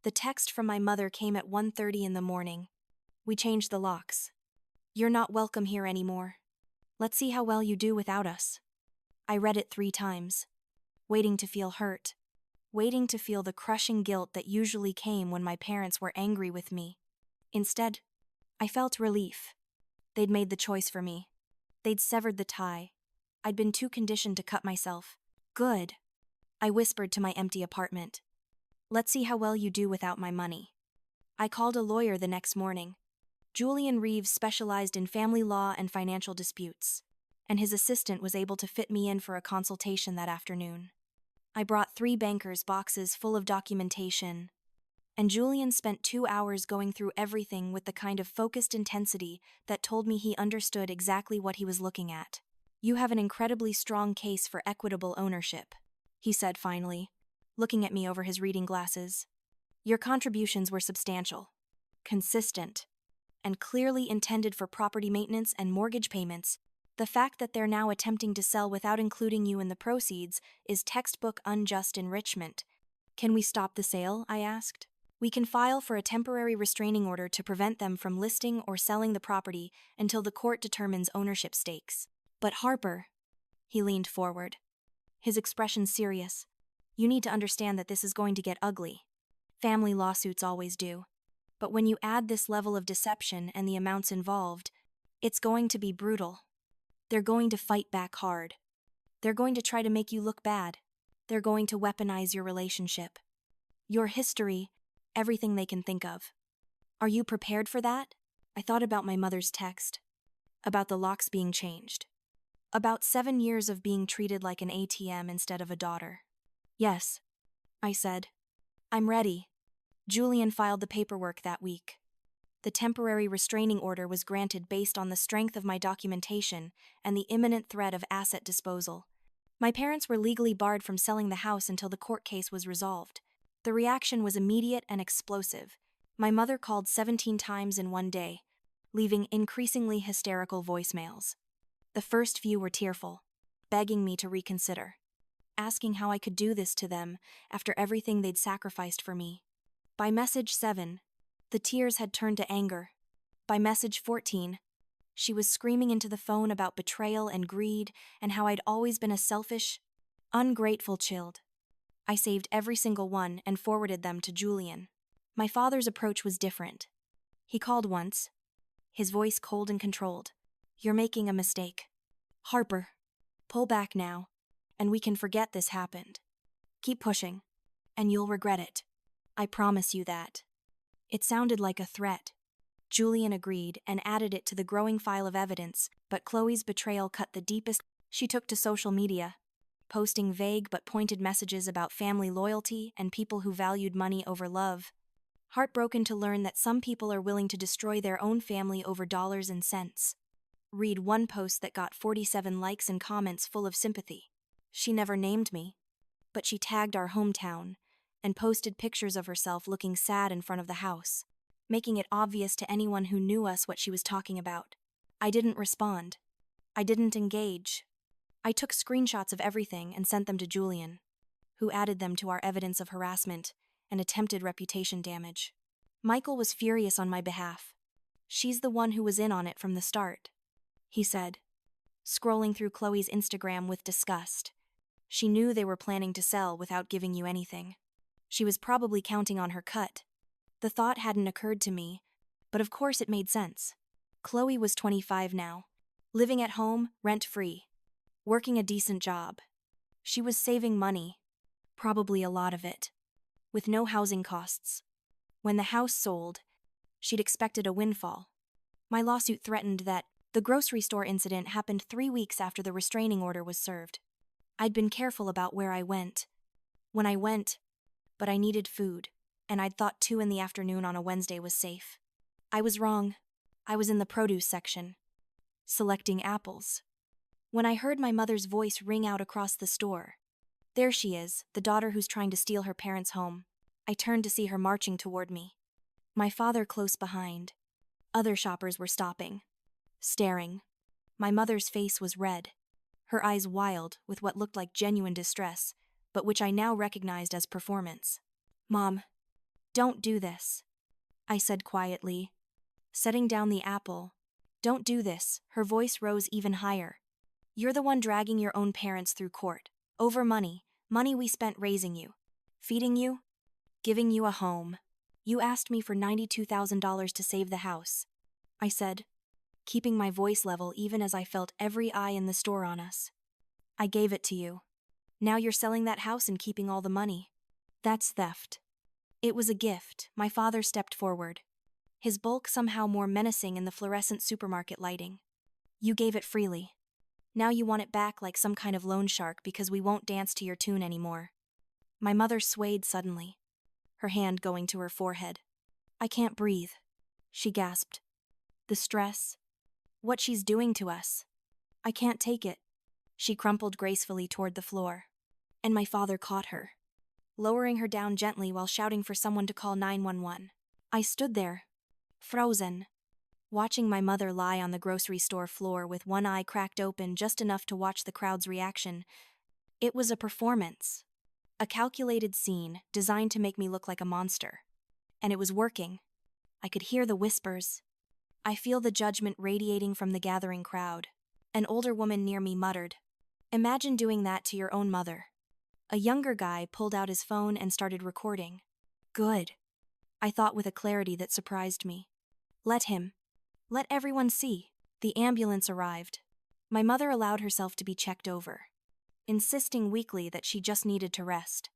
The text from my mother came at 1:30 in the morning. We changed the locks. You're not welcome here anymore. Let's see how well you do without us. I read it 3 times, waiting to feel hurt, waiting to feel the crushing guilt that usually came when my parents were angry with me. Instead, I felt relief. They'd made the choice for me. They'd severed the tie. I'd been too conditioned to cut myself. Good. I whispered to my empty apartment. Let's see how well you do without my money. I called a lawyer the next morning. Julian Reeves specialized in family law and financial disputes, and his assistant was able to fit me in for a consultation that afternoon. I brought 3 bankers' boxes full of documentation, and Julian spent 2 hours going through everything with the kind of focused intensity that told me he understood exactly what he was looking at. You have an incredibly strong case for equitable ownership, he said finally, looking at me over his reading glasses. Your contributions were substantial, consistent, and clearly intended for property maintenance and mortgage payments. The fact that they're now attempting to sell without including you in the proceeds is textbook unjust enrichment. Can we stop the sale? I asked. We can file for a temporary restraining order to prevent them from listing or selling the property until the court determines ownership stakes. But Harper, he leaned forward, his expression serious, you need to understand that this is going to get ugly. Family lawsuits always do. But when you add this level of deception and the amounts involved, it's going to be brutal. They're going to fight back hard. They're going to try to make you look bad. They're going to weaponize your relationship, your history, everything they can think of. Are you prepared for that? I thought about my mother's text, about the locks being changed, about 7 years of being treated like an ATM instead of a daughter. Yes, I said. I'm ready. Julian filed the paperwork that week. The temporary restraining order was granted based on the strength of my documentation and the imminent threat of asset disposal. My parents were legally barred from selling the house until the court case was resolved. The reaction was immediate and explosive. My mother called 17 times in one day, leaving increasingly hysterical voicemails. The first few were tearful, begging me to reconsider, asking how I could do this to them after everything they'd sacrificed for me. By message 7, the tears had turned to anger. By message 14, she was screaming into the phone about betrayal and greed and how I'd always been a selfish, ungrateful child. I saved every single one and forwarded them to Julian. My father's approach was different. He called once, his voice cold and controlled. You're making a mistake. Harper, pull back now, and we can forget this happened. Keep pushing, and you'll regret it. I promise you that. It sounded like a threat. Julian agreed and added it to the growing file of evidence, but Chloe's betrayal cut the deepest. She took to social media, posting vague but pointed messages about family loyalty and people who valued money over love. Heartbroken to learn that some people are willing to destroy their own family over dollars and cents. Read one post that got 47 likes and comments full of sympathy. She never named me, but she tagged our hometown and posted pictures of herself looking sad in front of the house, making it obvious to anyone who knew us what she was talking about. I didn't respond. I didn't engage. I took screenshots of everything and sent them to Julian, who added them to our evidence of harassment and attempted reputation damage. Michael was furious on my behalf. She's the one who was in on it from the start, he said, scrolling through Chloe's Instagram with disgust. She knew they were planning to sell without giving you anything. She was probably counting on her cut. The thought hadn't occurred to me, but of course it made sense. Chloe was 25 now, living at home, rent-free, working a decent job. She was saving money, probably a lot of it, with no housing costs. When the house sold, she'd expected a windfall. My lawsuit threatened that the grocery store incident happened 3 weeks after the restraining order was served. I'd been careful about where I went. When I went, but I needed food, and I'd thought 2 in the afternoon on a Wednesday was safe. I was wrong. I was in the produce section, selecting apples, when I heard my mother's voice ring out across the store. There she is, the daughter who's trying to steal her parents' home. I turned to see her marching toward me. My father close behind. Other shoppers were stopping, staring. My mother's face was red, her eyes wild with what looked like genuine distress, but which I now recognized as performance. "Mom, don't do this," I said quietly, setting down the apple. "Don't do this," her voice rose even higher. "You're the one dragging your own parents through court, over money we spent raising you, feeding you, giving you a home. You asked me for $92,000 to save the house," I said, keeping my voice level even as I felt every eye in the store on us. "I gave it to you. Now you're selling that house and keeping all the money. That's theft." "It was a gift," my father stepped forward, his bulk somehow more menacing in the fluorescent supermarket lighting. "You gave it freely. Now you want it back like some kind of loan shark because we won't dance to your tune anymore." My mother swayed suddenly, her hand going to her forehead. "I can't breathe," she gasped. "The stress. What she's doing to us. I can't take it." She crumpled gracefully toward the floor, and my father caught her, lowering her down gently while shouting for someone to call 911. I stood there, frozen, watching my mother lie on the grocery store floor with one eye cracked open just enough to watch the crowd's reaction. It was a performance, a calculated scene designed to make me look like a monster. And it was working. I could hear the whispers. I feel the judgment radiating from the gathering crowd. An older woman near me muttered, "Imagine doing that to your own mother." A younger guy pulled out his phone and started recording. "Good," I thought with a clarity that surprised me. Let him. Let everyone see." The ambulance arrived. My mother allowed herself to be checked over, insisting weakly that she just needed to rest,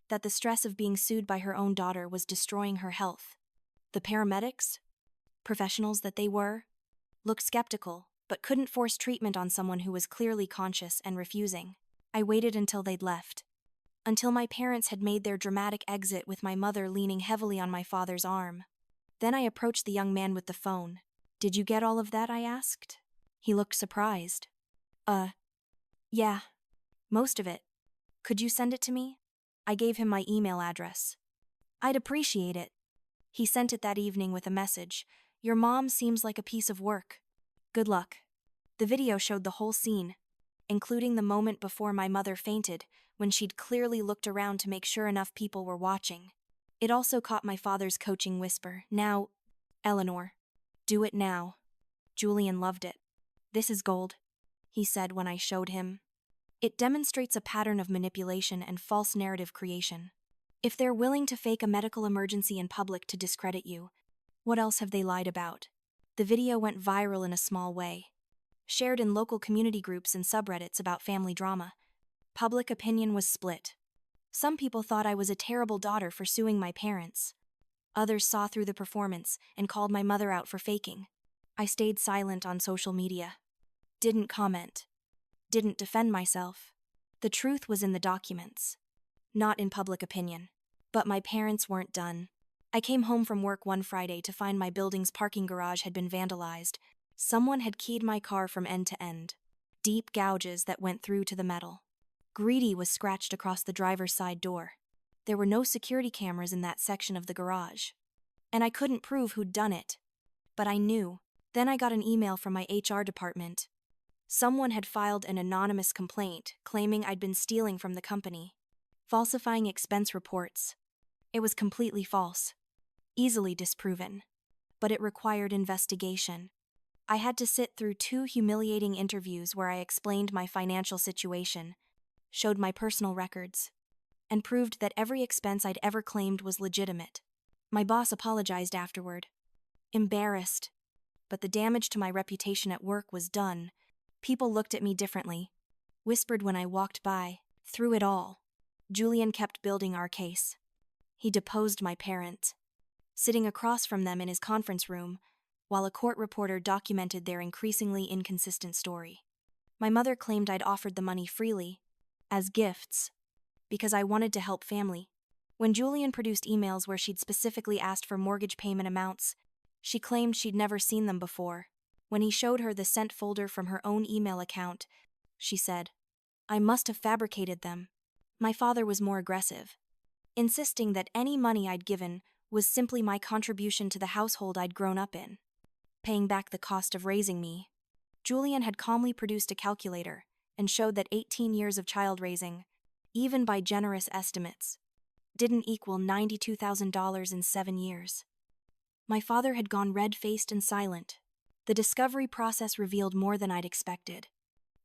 that the stress of being sued by her own daughter was destroying her health. The paramedics, professionals that they were, looked skeptical, but couldn't force treatment on someone who was clearly conscious and refusing. I waited until they'd left, until my parents had made their dramatic exit with my mother leaning heavily on my father's arm. Then I approached the young man with the phone. "Did you get all of that?" I asked. He looked surprised. Yeah, most of it. Could you send it to me?" I gave him my email address. "I'd appreciate it." He sent it that evening with a message. "Your mom seems like a piece of work. Good luck." The video showed the whole scene, including the moment before my mother fainted, when she'd clearly looked around to make sure enough people were watching. It also caught my father's coaching whisper, "Now, Eleanor, do it now." Julian loved it. "This is gold," he said when I showed him. "It demonstrates a pattern of manipulation and false narrative creation. If they're willing to fake a medical emergency in public to discredit you, what else have they lied about?" The video went viral in a small way, shared in local community groups and subreddits about family drama. Public opinion was split. Some people thought I was a terrible daughter for suing my parents. Others saw through the performance and called my mother out for faking. I stayed silent on social media. Didn't comment. Didn't defend myself. The truth was in the documents, not in public opinion. But my parents weren't done. I came home from work one Friday to find my building's parking garage had been vandalized. Someone had keyed my car from end to end. Deep gouges that went through to the metal. Greedy was scratched across the driver's side door. There were no security cameras in that section of the garage. And I couldn't prove who'd done it. But I knew. Then I got an email from my HR department. Someone had filed an anonymous complaint claiming I'd been stealing from the company, falsifying expense reports. It was completely false, easily disproven. But it required investigation. I had to sit through 2 humiliating interviews where I explained my financial situation, showed my personal records, and proved that every expense I'd ever claimed was legitimate. My boss apologized afterward, embarrassed, but the damage to my reputation at work was done. People looked at me differently, whispered when I walked by. Through it all, Julian kept building our case. He deposed my parents, sitting across from them in his conference room, while a court reporter documented their increasingly inconsistent story. My mother claimed I'd offered the money freely, as gifts, because I wanted to help family. When Julian produced emails where she'd specifically asked for mortgage payment amounts, she claimed she'd never seen them before. When he showed her the sent folder from her own email account, she said, "I must have fabricated them." My father was more aggressive, insisting that any money I'd given was simply my contribution to the household I'd grown up in, paying back the cost of raising me. Julian had calmly produced a calculator and showed that 18 years of child raising, even by generous estimates, didn't equal $92,000 in 7 years. My father had gone red-faced and silent. The discovery process revealed more than I'd expected.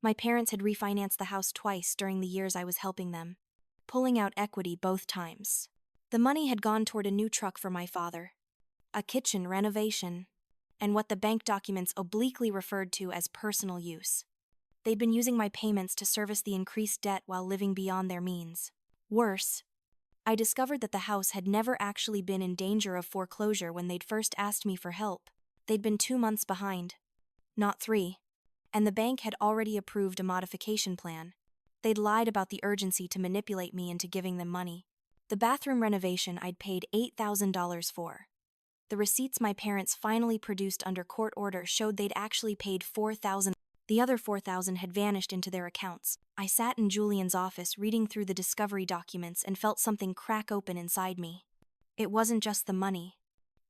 My parents had refinanced the house twice during the years I was helping them, pulling out equity both times. The money had gone toward a new truck for my father, a kitchen renovation, and what the bank documents obliquely referred to as personal use. They'd been using my payments to service the increased debt while living beyond their means. Worse, I discovered that the house had never actually been in danger of foreclosure when they'd first asked me for help. They'd been 2 months behind, not 3, and the bank had already approved a modification plan. They'd lied about the urgency to manipulate me into giving them money. The bathroom renovation I'd paid $8,000 for. The receipts my parents finally produced under court order showed they'd actually paid $4,000. The other $4,000 had vanished into their accounts. I sat in Julian's office reading through the discovery documents and felt something crack open inside me. It wasn't just the money.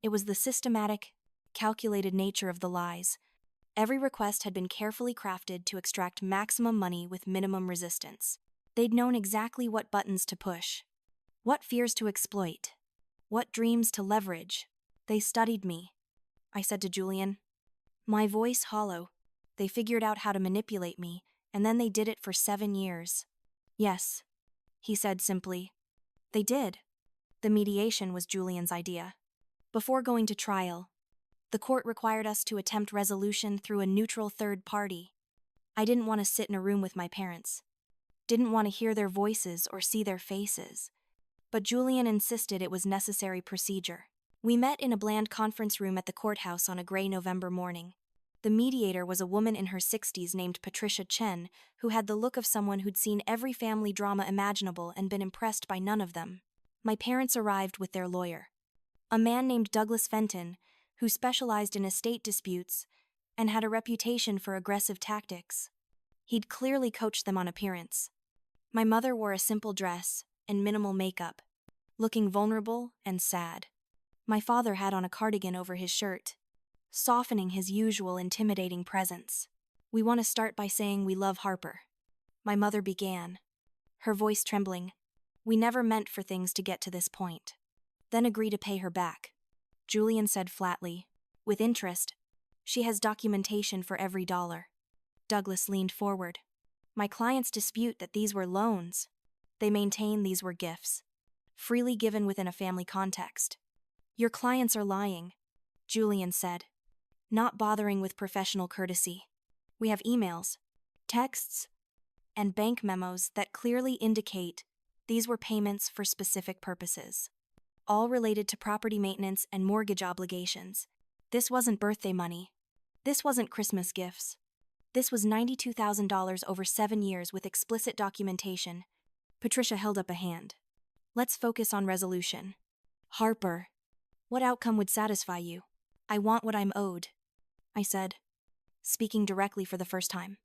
It was the systematic, calculated nature of the lies. Every request had been carefully crafted to extract maximum money with minimum resistance. They'd known exactly what buttons to push, what fears to exploit, what dreams to leverage. They studied me, I said to Julian, my voice hollow. They figured out how to manipulate me, and then they did it for 7 years. Yes, he said simply. They did. The mediation was Julian's idea. Before going to trial, the court required us to attempt resolution through a neutral third party. I didn't want to sit in a room with my parents. Didn't want to hear their voices or see their faces. But Julian insisted it was necessary procedure. We met in a bland conference room at the courthouse on a gray November morning. The mediator was a woman in her 60s named Patricia Chen, who had the look of someone who'd seen every family drama imaginable and been impressed by none of them. My parents arrived with their lawyer, a man named Douglas Fenton, who specialized in estate disputes and had a reputation for aggressive tactics. He'd clearly coached them on appearance. My mother wore a simple dress and minimal makeup, looking vulnerable and sad. My father had on a cardigan over his shirt, softening his usual intimidating presence. "We want to start by saying we love Harper," my mother began, her voice trembling. "We never meant for things to get to this point. Then agree to pay her back," Julian said flatly. "With interest. She has documentation for every dollar." Douglas leaned forward. "My clients dispute that these were loans. They maintain these were gifts, freely given within a family context." "Your clients are lying," Julian said, not bothering with professional courtesy. "We have emails, texts, and bank memos that clearly indicate these were payments for specific purposes, all related to property maintenance and mortgage obligations. This wasn't birthday money. This wasn't Christmas gifts. This was $92,000 over 7 years with explicit documentation." Patricia held up a hand. "Let's focus on resolution. Harper, what outcome would satisfy you?" "I want what I'm owed," I said, speaking directly for the first time.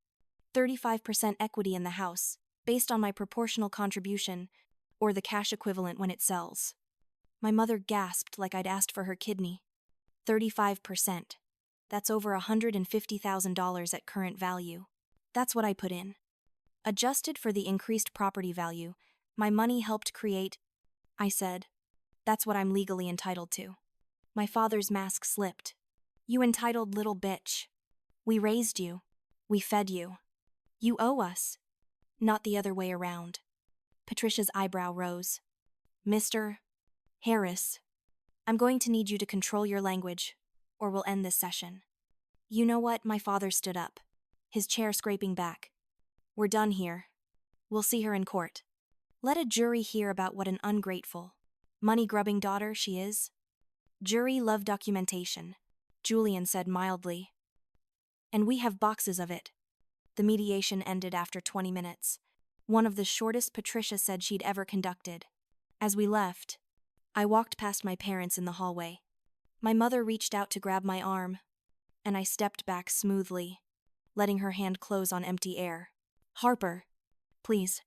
35% equity in the house, based on my proportional contribution, or the cash equivalent when it sells. My mother gasped like I'd asked for her kidney. 35%. That's over $150,000 at current value. That's what I put in. Adjusted for the increased property value, my money helped create, I said. "That's what I'm legally entitled to." My father's mask slipped. "You entitled little bitch. We raised you. We fed you. You owe us. Not the other way around." Patricia's eyebrow rose. "Mr. Harris, I'm going to need you to control your language, or we'll end this session." "You know what?" My father stood up, his chair scraping back. "We're done here. We'll see her in court. Let a jury hear about what an ungrateful, money-grubbing daughter she is." "Jury love documentation," Julian said mildly. "And we have boxes of it." The mediation ended after 20 minutes. one of the shortest Patricia said she'd ever conducted. As we left, I walked past my parents in the hallway. My mother reached out to grab my arm, and I stepped back smoothly, letting her hand close on empty air. "Harper, please,"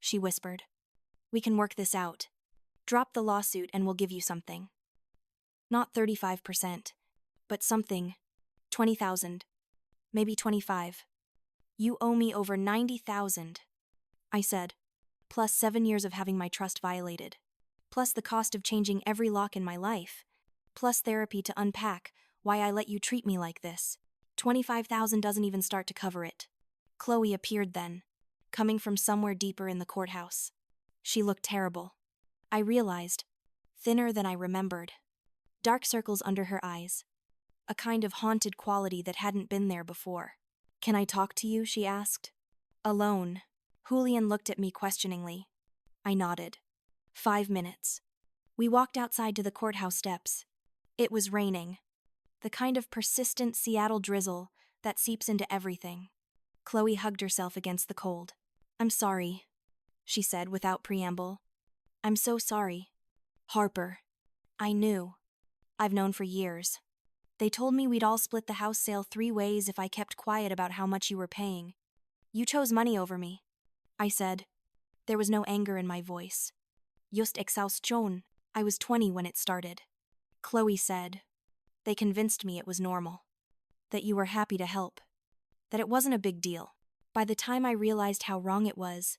she whispered. "We can work this out. Drop the lawsuit and we'll give you something. Not 35%, but something. 20,000. Maybe 25. You owe me over 90,000. I said, plus 7 years of having my trust violated. Plus the cost of changing every lock in my life. Plus therapy to unpack why I let you treat me like this. 25,000 doesn't even start to cover it." Chloe appeared then, coming from somewhere deeper in the courthouse. She looked terrible. I realized, thinner than I remembered. Dark circles under her eyes. A kind of haunted quality that hadn't been there before. "Can I talk to you?" she asked. "Alone." Julian looked at me questioningly. I nodded. 5 minutes. We walked outside to the courthouse steps. It was raining. The kind of persistent Seattle drizzle that seeps into everything. Chloe hugged herself against the cold. "I'm sorry," she said without preamble. "I'm so sorry. Harper. I knew. I've known for years. They told me we'd all split the house sale 3 ways if I kept quiet about how much you were paying. You chose money over me," I said. There was no anger in my voice. Just exhaustion. I was 20 when it started. Chloe said, "They convinced me it was normal. That you were happy to help. That it wasn't a big deal." By the time I realized how wrong it was,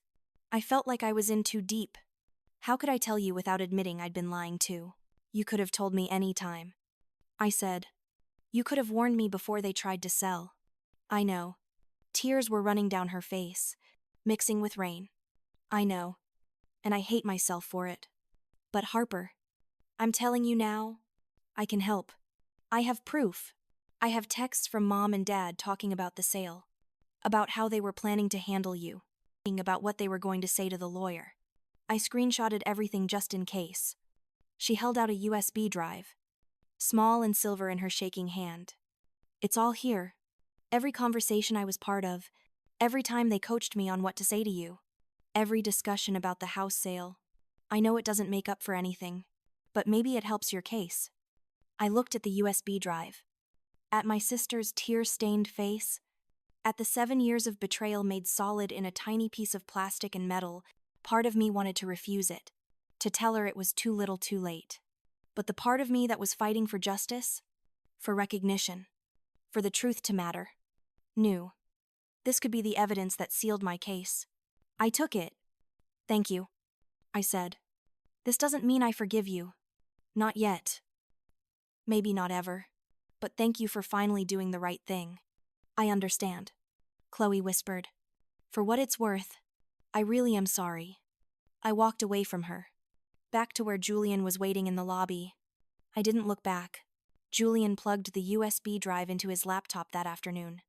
I felt like I was in too deep. "How could I tell you without admitting I'd been lying too? You could have told me any time," I said. "You could have warned me before they tried to sell." "I know." Tears were running down her face, mixing with rain. "I know. And I hate myself for it. But Harper, I'm telling you now, I can help. I have proof. I have texts from Mom and Dad talking about the sale. About how they were planning to handle you. About what they were going to say to the lawyer. I screenshotted everything just in case." She held out a USB drive, small and silver in her shaking hand. "It's all here. Every conversation I was part of, every time they coached me on what to say to you, every discussion about the house sale. I know it doesn't make up for anything, but maybe it helps your case." I looked at the USB drive, at my sister's tear-stained face, at the 7 years of betrayal made solid in a tiny piece of plastic and metal. Part of me wanted to refuse it, to tell her it was too little too late. But the part of me that was fighting for justice, for recognition, for the truth to matter, knew this could be the evidence that sealed my case. I took it. "Thank you," I said. "This doesn't mean I forgive you. Not yet. Maybe not ever. But thank you for finally doing the right thing." "I understand," Chloe whispered. "For what it's worth, I really am sorry." I walked away from her, back to where Julian was waiting in the lobby. I didn't look back. Julian plugged the USB drive into his laptop that afternoon,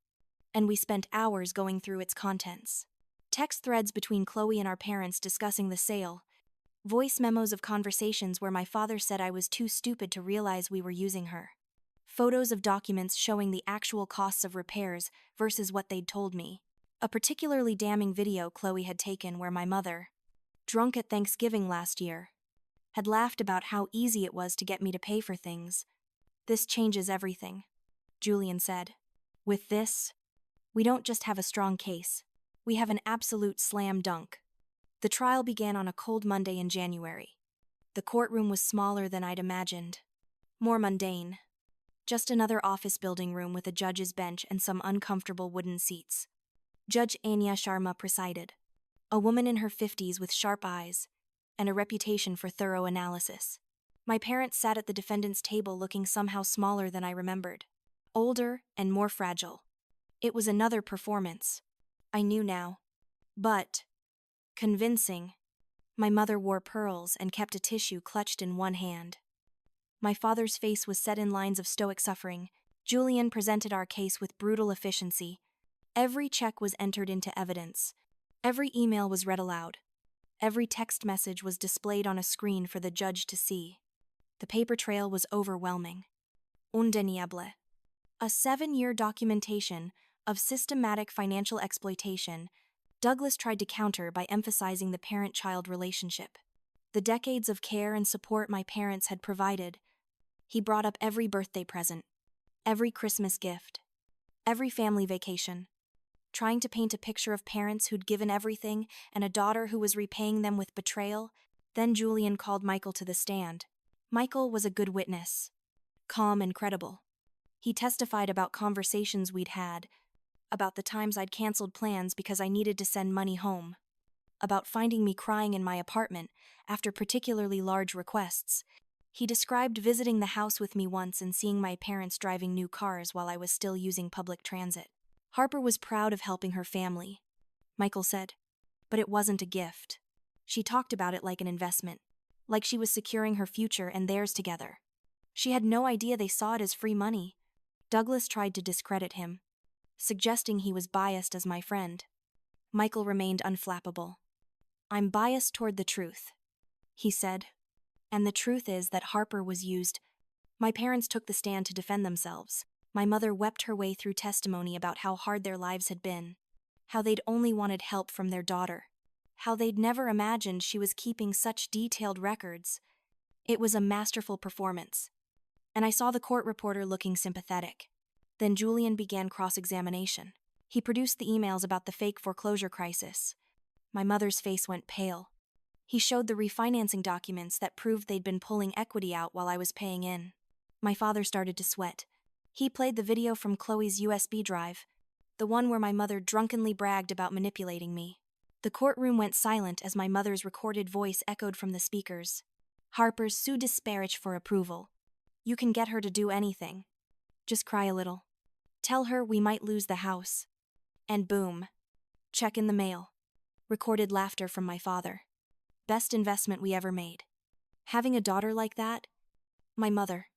and we spent hours going through its contents. Text threads between Chloe and our parents discussing the sale, voice memos of conversations where my father said I was too stupid to realize we were using her, photos of documents showing the actual costs of repairs versus what they'd told me, a particularly damning video Chloe had taken where my mother, drunk at Thanksgiving last year, had laughed about how easy it was to get me to pay for things. "This changes everything," Julian said. "With this, we don't just have a strong case, we have an absolute slam dunk." The trial began on a cold Monday in January. The courtroom was smaller than I'd imagined, more mundane. Just another office building room with a judge's bench and some uncomfortable wooden seats. Judge Anya Sharma presided, a woman in her 50s with sharp eyes and a reputation for thorough analysis. My parents sat at the defendant's table looking somehow smaller than I remembered, older and more fragile. It was another performance. I knew now. But convincing. My mother wore pearls and kept a tissue clutched in one hand. My father's face was set in lines of stoic suffering. Julian presented our case with brutal efficiency. Every check was entered into evidence. Every email was read aloud. Every text message was displayed on a screen for the judge to see. The paper trail was overwhelming. Undeniable. A 7-year documentation of systematic financial exploitation Douglas tried to counter by emphasizing the parent-child relationship. The decades of care and support my parents had provided. He brought up every birthday present, every Christmas gift, every family vacation, trying to paint a picture of parents who'd given everything and a daughter who was repaying them with betrayal. Then Julian called Michael to the stand. Michael was a good witness, calm and credible. He testified about conversations we'd had, about the times I'd canceled plans because I needed to send money home, about finding me crying in my apartment after particularly large requests. He described visiting the house with me once and seeing my parents driving new cars while I was still using public transit. Harper was proud of helping her family, Michael said, but it wasn't a gift. She talked about it like an investment, like she was securing her future and theirs together. She had no idea they saw it as free money. Douglas tried to discredit him, suggesting he was biased as my friend. Michael remained unflappable. "I'm biased toward the truth," he said. "And the truth is that Harper was used." My parents took the stand to defend themselves. My mother wept her way through testimony about how hard their lives had been, how they'd only wanted help from their daughter, how they'd never imagined she was keeping such detailed records. It was a masterful performance, and I saw the court reporter looking sympathetic. Then Julian began cross-examination. He produced the emails about the fake foreclosure crisis. My mother's face went pale. He showed the refinancing documents that proved they'd been pulling equity out while I was paying in. My father started to sweat. He played the video from Chloe's USB drive, the one where my mother drunkenly bragged about manipulating me. The courtroom went silent as my mother's recorded voice echoed from the speakers. "Harper's sue disparage for approval. You can get her to do anything. Just cry a little. Tell her we might lose the house." And boom. Check in the mail. Recorded laughter from my father. Best investment we ever made. Having a daughter like that? My mother.